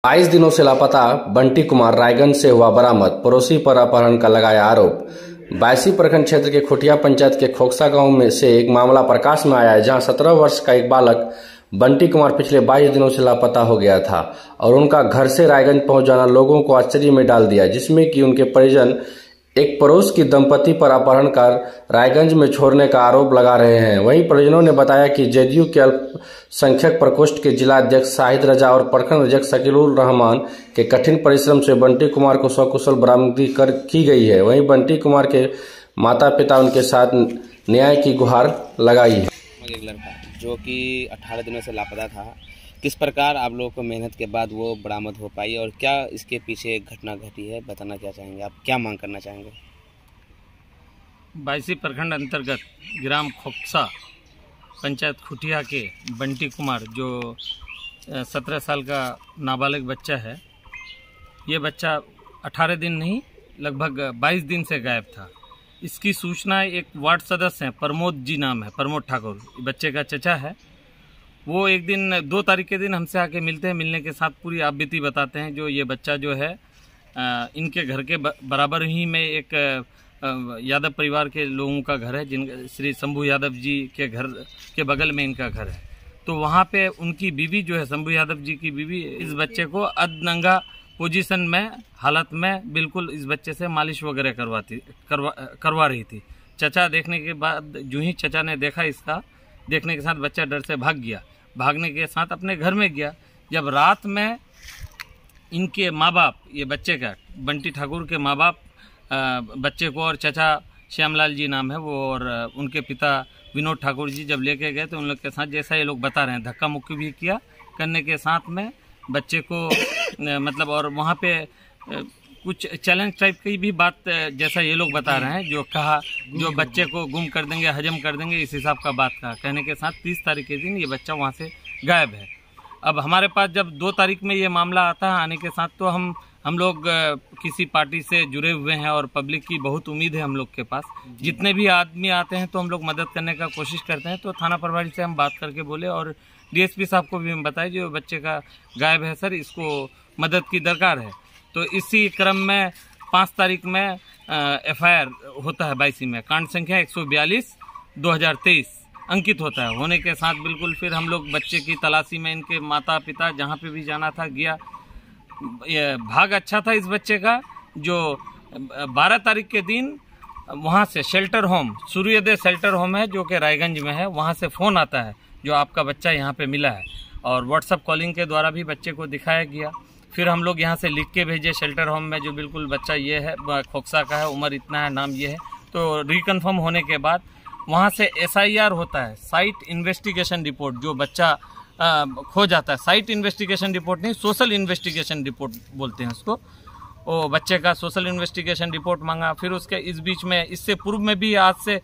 22 दिनों से लापता बंटी कुमार रायगंज से हुआ बरामद। पड़ोसी पर अपहरण का लगाया आरोप। बायसी प्रखंड क्षेत्र के खुटिया पंचायत के खोखसा गांव में से एक मामला प्रकाश में आया है, जहां 17 वर्ष का एक बालक बंटी कुमार पिछले 22 दिनों से लापता हो गया था और उनका घर से रायगंज पहुंच जाना लोगों को आश्चर्य में डाल दिया, जिसमें कि उनके परिजन एक पड़ोस की दंपति पर अपहरण कर रायगंज में छोड़ने का आरोप लगा रहे हैं। वहीं परिजनों ने बताया कि जेडीयू के अल्पसंख्यक प्रकोष्ठ के जिला अध्यक्ष शाहिद रजा और प्रखंड अध्यक्ष शकीलुर रहमान के कठिन परिश्रम से बंटी कुमार को सकुशल बरामदगी की गई है। वहीं बंटी कुमार के माता पिता उनके साथ न्याय की गुहार लगाई है। एक लड़का जो कि 18 दिनों से लापता था, किस प्रकार आप लोगों को मेहनत के बाद वो बरामद हो पाई और क्या इसके पीछे एक घटना घटी है, बताना क्या चाहेंगे आप, क्या मांग करना चाहेंगे? बायसी प्रखंड अंतर्गत ग्राम खोखसा पंचायत खुटिया के बंटी कुमार जो 17 साल का नाबालिग बच्चा है, ये बच्चा 18 दिन नहीं लगभग 22 दिन से गायब था। इसकी सूचना एक वार्ड सदस्य हैं, प्रमोद जी नाम है, प्रमोद ठाकुर, बच्चे का चचा है। वो एक दिन 2 तारीख के दिन हमसे आके मिलते हैं। मिलने के साथ पूरी आप बीती बताते हैं। जो ये बच्चा जो है इनके घर के बराबर ही में एक यादव परिवार के लोगों का घर है, जिन श्री शंभू यादव जी के घर के बगल में इनका घर है। तो वहाँ पे उनकी बीवी जो है, शंभू यादव जी की बीवी, इस बच्चे को अधनंगा पोजीशन में हालत में बिल्कुल इस बच्चे से मालिश वगैरह करवा रही थी। चचा देखने के बाद, जो ही चचा ने देखा इसका, देखने के साथ बच्चा डर से भाग गया। भागने के साथ अपने घर में गया। जब रात में इनके माँ बाप, ये बच्चे का बंटी ठाकुर के माँ बाप बच्चे को, और चचा श्यामलाल जी नाम है वो, और उनके पिता विनोद ठाकुर जी जब लेके गए तो उन लोग के साथ, जैसा ये लोग बता रहे हैं, धक्का मुक्की भी किया। करने के साथ में बच्चे को मतलब, और वहाँ पे कुछ चैलेंज टाइप की भी बात, जैसा ये लोग बता रहे हैं, जो कहा जो बच्चे को गुम कर देंगे, हजम कर देंगे, इस हिसाब का बात कहा। कहने के साथ 30 तारीख के दिन ये बच्चा वहाँ से गायब है। अब हमारे पास जब 2 तारीख में ये मामला आता है, आने के साथ तो हम लोग किसी पार्टी से जुड़े हुए हैं और पब्लिक की बहुत उम्मीद है हम लोग के पास। जितने भी आदमी आते हैं तो हम लोग मदद करने का कोशिश करते हैं। तो थाना प्रभारी से हम बात करके बोले और डीएसपी साहब को भी हम बताए, जो बच्चे का गायब है सर, इसको मदद की दरकार है। तो इसी क्रम में 5 तारीख में एफआईआर होता है बायसी में, कांड संख्या 142/2023 अंकित होता है। होने के साथ बिल्कुल फिर हम लोग बच्चे की तलाशी में, इनके माता पिता जहाँ पे भी जाना था गया। ये भाग अच्छा था इस बच्चे का। जो 12 तारीख के दिन वहाँ से शेल्टर होम, सूर्योदय शेल्टर होम है जो कि रायगंज में है, वहाँ से फ़ोन आता है जो आपका बच्चा यहाँ पे मिला है, और व्हाट्सएप कॉलिंग के द्वारा भी बच्चे को दिखाया गया। फिर हम लोग यहाँ से लिख के भेजे शेल्टर होम में, जो बिल्कुल बच्चा ये है, खोखसा का है, उम्र इतना है, नाम ये है। तो रिकन्फर्म होने के बाद वहाँ से SIR होता है, साइट इन्वेस्टिगेशन रिपोर्ट। जो बच्चा खो जाता है, साइट इन्वेस्टिगेशन रिपोर्ट नहीं, सोशल इन्वेस्टिगेशन रिपोर्ट बोलते हैं उसको। वो बच्चे का सोशल इन्वेस्टिगेशन रिपोर्ट मांगा। फिर उसके इस बीच में, इससे पूर्व में भी, आज से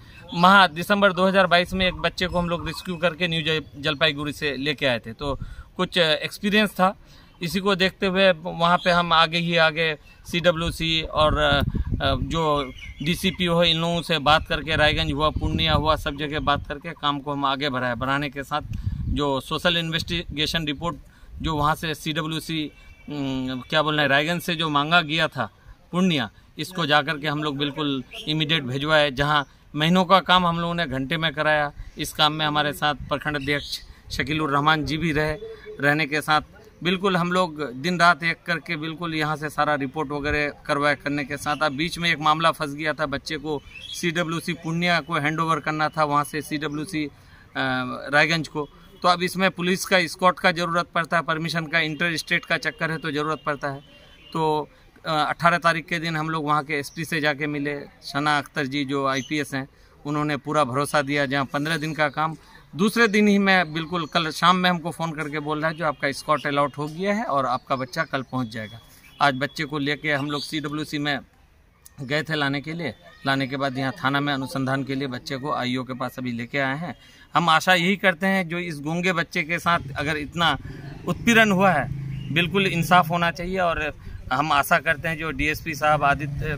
दिसंबर 2022 में एक बच्चे को हम लोग रेस्क्यू करके न्यू जलपाईगुड़ी से लेके आए थे। तो कुछ एक्सपीरियंस था, इसी को देखते हुए वहाँ पे हम आगे CWC और जो DCP हो, इन लोगों से बात करके, रायगंज हुआ, पूर्णिया हुआ, सब जगह बात करके काम को हम आगे बढ़ाए। बढ़ाने के साथ जो सोशल इन्वेस्टिगेशन रिपोर्ट जो वहाँ से CWC क्या बोल रहे हैं, रायगंज से जो मांगा गया था पूर्णिया, इसको जाकर के हम लोग बिल्कुल इमीडिएट भिजवाए। जहाँ महीनों का काम हम लोगों ने घंटे में कराया। इस काम में हमारे साथ प्रखंड अध्यक्ष शकीलुर रहमान जी भी रहने के साथ बिल्कुल हम लोग दिन रात एक करके बिल्कुल यहाँ से सारा रिपोर्ट वगैरह करवाए। करने के साथ अब बीच में एक मामला फंस गया था, बच्चे को CWC पूर्णिया को हैंडओवर करना था, वहाँ से CWC रायगंज को। तो अब इसमें पुलिस का स्कॉट का ज़रूरत पड़ता है, परमिशन का, इंटर स्टेट का चक्कर है तो ज़रूरत पड़ता है। तो 18 तारीख के दिन हम लोग वहाँ के SP से जाके मिले, शना अख्तर जी जो IPS हैं, उन्होंने पूरा भरोसा दिया। जहाँ 15 दिन का काम दूसरे दिन ही मैं बिल्कुल, कल शाम में हमको फ़ोन करके बोल रहा है जो आपका स्कॉट अलॉट हो गया है और आपका बच्चा कल पहुँच जाएगा। आज बच्चे को लेके हम लोग CWC में गए थे लाने के लिए। लाने के बाद यहाँ थाना में अनुसंधान के लिए बच्चे को IO के पास अभी लेके आए हैं। हम आशा यही करते हैं, जो इस गूंगे बच्चे के साथ अगर इतना उत्पीड़न हुआ है, बिल्कुल इंसाफ होना चाहिए। और हम आशा करते हैं जो DSP साहब आदित्य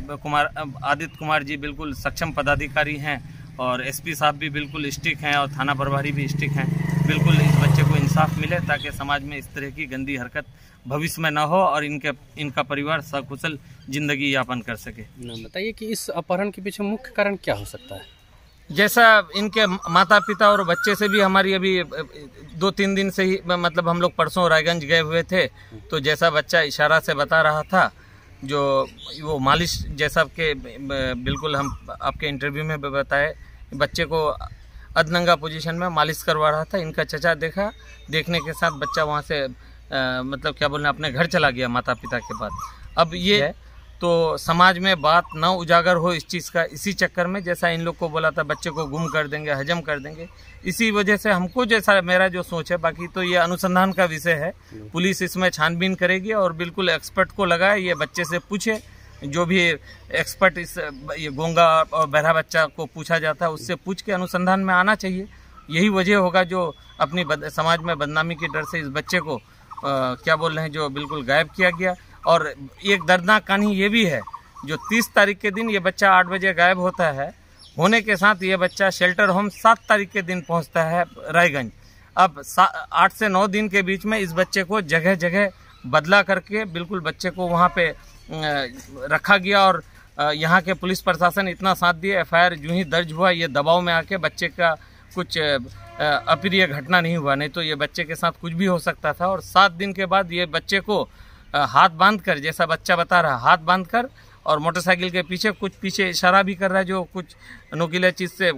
कुमार जी बिल्कुल सक्षम पदाधिकारी हैं, और SP साहब भी बिल्कुल स्टिक हैं, और थाना प्रभारी भी स्टिक हैं। बिल्कुल इस बच्चे को इंसाफ मिले ताकि समाज में इस तरह की गंदी हरकत भविष्य में न हो और इनका परिवार सकुशल जिंदगी यापन कर सके। बताइए कि इस अपहरण के पीछे मुख्य कारण क्या हो सकता है? जैसा इनके माता पिता और बच्चे से भी हमारी अभी 2-3 दिन से ही मतलब हम लोग परसों रायगंज गए हुए थे, तो जैसा बच्चा इशारा से बता रहा था, जो वो मालिश जैसा के बिल्कुल हम आपके इंटरव्यू में बताए, बच्चे को अधनंगा पोजीशन में मालिश करवा रहा था। इनका चचा देखने के साथ बच्चा वहाँ से मतलब क्या बोलना अपने घर चला गया माता पिता के बाद। अब ये है तो समाज में बात न उजागर हो इस चीज़ का, इसी चक्कर में जैसा इन लोग को बोला था बच्चे को गुम कर देंगे, हजम कर देंगे, इसी वजह से हमको जैसा मेरा जो सोच है, बाकी तो ये अनुसंधान का विषय है, पुलिस इसमें छानबीन करेगी और बिल्कुल एक्सपर्ट को लगाए, ये बच्चे से पूछे, जो भी एक्सपर्ट ये गूंगा और बहरा बच्चा को पूछा जाता है उससे पूछ के अनुसंधान में आना चाहिए। यही वजह होगा जो अपनी समाज में बदनामी के डर से इस बच्चे को क्या बोल रहे हैं जो बिल्कुल गायब किया गया। और एक दर्दनाक कहानी ये भी है, जो 30 तारीख के दिन ये बच्चा 8 बजे गायब होता है, होने के साथ ये बच्चा शेल्टर होम 7 तारीख के दिन पहुंचता है रायगंज। अब 8 से 9 दिन के बीच में इस बच्चे को जगह जगह बदला करके बिल्कुल बच्चे को वहाँ पे रखा गया और यहाँ के पुलिस प्रशासन इतना साथ दिया, FIR जो ही दर्ज हुआ, ये दबाव में आके बच्चे का कुछ अप्रिय घटना नहीं हुआ, नहीं तो ये बच्चे के साथ कुछ भी हो सकता था। और 7 दिन के बाद ये बच्चे को हाथ बांधकर, जैसा बच्चा बता रहा, हाथ बांधकर और मोटरसाइकिल के पीछे इशारा भी कर रहा है, जो कुछ नुकीले चीज़ से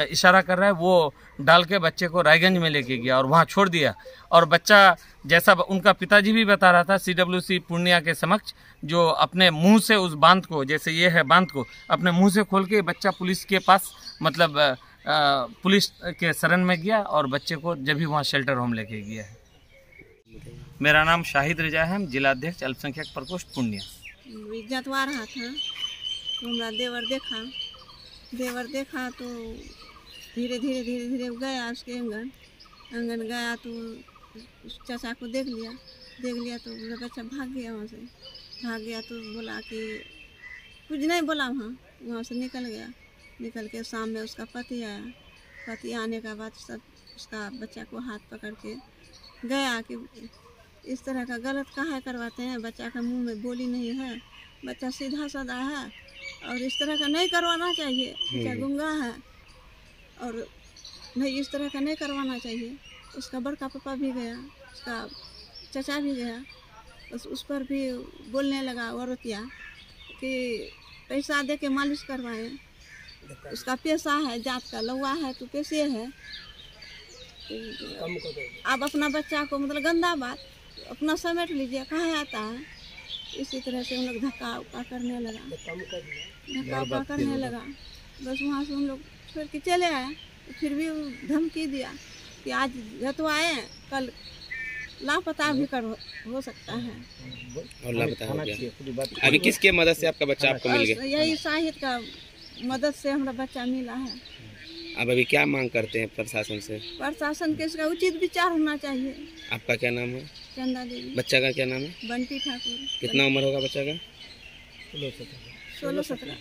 इशारा कर रहा है, वो डाल के बच्चे को रायगंज में लेके गया और वहाँ छोड़ दिया। और बच्चा जैसा उनका पिताजी भी बता रहा था CWC पूर्णिया के समक्ष, जो अपने मुंह से उस बांध को, जैसे ये है बांध को, अपने मुंह से खोल के बच्चा पुलिस के पास मतलब पुलिस के शरण में गया और बच्चे को जब भी वहाँ शेल्टर होम लेके गया है। मेरा नाम शाहिद रजा है, जिला अध्यक्ष अल्पसंख्यक प्रकोष्ठ पूर्णिया। जतवा रहा था तो हमारा देवर देखा तो धीरे धीरे गया उसके आंगन गया तो उस चाचा को देख लिया तो मेरा बच्चा भाग गया तो बोला कि कुछ नहीं बोला, वहाँ से निकल के शाम में उसका पति आया। पति आने के बाद सब उसका बच्चा को हाथ पकड़ के गया कि इस तरह का गलत काहे करवाते हैं, बच्चा का मुंह में बोली नहीं है, बच्चा सीधा साधा है और इस तरह का नहीं करवाना चाहिए, बच्चा गूंगा है और नहीं इस तरह का नहीं करवाना चाहिए। उसका बड़का पापा भी गया, उसका चचा भी गया, उस पर भी बोलने लगा औरतिया कि पैसा दे के मालिश करवाएं, उसका पेशा है, जात का लौआ है तो पेशे है। अब अपना बच्चा को मतलब गंदा बात अपना समेट लीजिए, कहाँ आता है। इसी तरह से हम लोग धक्का उक्का करने लगा, बस वहाँ से हम लोग छोड़ के चले आए। तो फिर भी धमकी दिया कि आज जतवाए, कल लापता भी हो सकता है। और लापता हो गया। अभी किसके मदद से आपका बच्चा आपको मिल गया? यही शाहिद का मदद से हमारा बच्चा मिला है। अब अभी क्या मांग करते हैं प्रशासन से? प्रशासन के इसका उचित विचार होना चाहिए। आपका क्या नाम है? चंदा देवी। बच्चा का क्या नाम है? बंटी ठाकुर। कितना उम्र होगा बच्चा का? 16-17।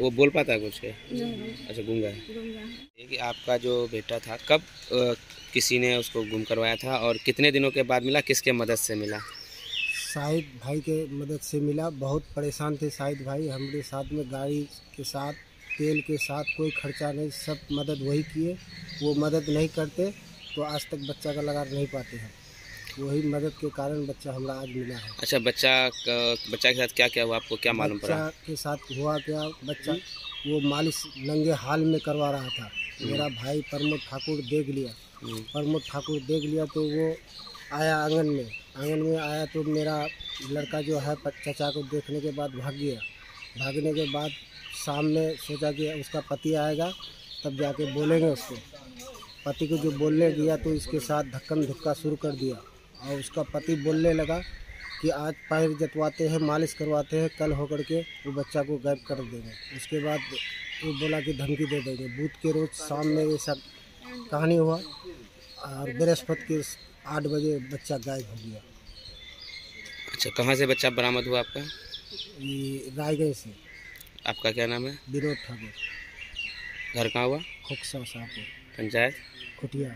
वो बोल पाता है कुछ? नहीं। अच्छा, गूंगा है। गूंगा है। कि आपका जो बेटा था कब किसी ने उसको गुम करवाया था और कितने दिनों के बाद मिला, किसके मदद से मिला? शाहिद भाई के मदद से मिला। बहुत परेशान थे शाहिद भाई, हमारे साथ में गाड़ी के साथ, तेल के साथ कोई खर्चा नहीं, सब मदद वही किए। वो मदद नहीं करते तो आज तक बच्चा का लगा नहीं पाते हैं। वही मदद के कारण बच्चा हमारा आज मिला है। अच्छा, बच्चा के साथ क्या क्या हुआ, आपको क्या मालूम पड़ा? बच्चा के साथ हुआ क्या, बच्चा वो मालिश नंगे हाल में करवा रहा था। मेरा भाई प्रमोद ठाकुर देख लिया तो वो आया आंगन में आया तो मेरा लड़का जो है चचा को देखने के बाद भाग गया। भागने के बाद शाम में सोचा कि उसका पति आएगा तब जाके बोलेंगे उसको। पति को जो बोलने गया तो इसके साथ धक्कम धुक्का शुरू कर दिया और उसका पति बोलने लगा कि आज पैर जतवाते हैं, मालिश करवाते हैं, कल होकर के वो बच्चा को गायब कर देंगे। उसके बाद वो बोला कि धमकी दे देंगे। बुध के रोज़ शाम में ये सब कहानी हुआ और बृहस्पति के 8 बजे बच्चा गायब हो गया। अच्छा, कहाँ से बच्चा बरामद हुआ आपका? ये रायगंज से। आपका क्या नाम है? विनोद ठाकुर। घर कहाँ हुआ? खोखसा शाहपुर, पंचायत खुटिया।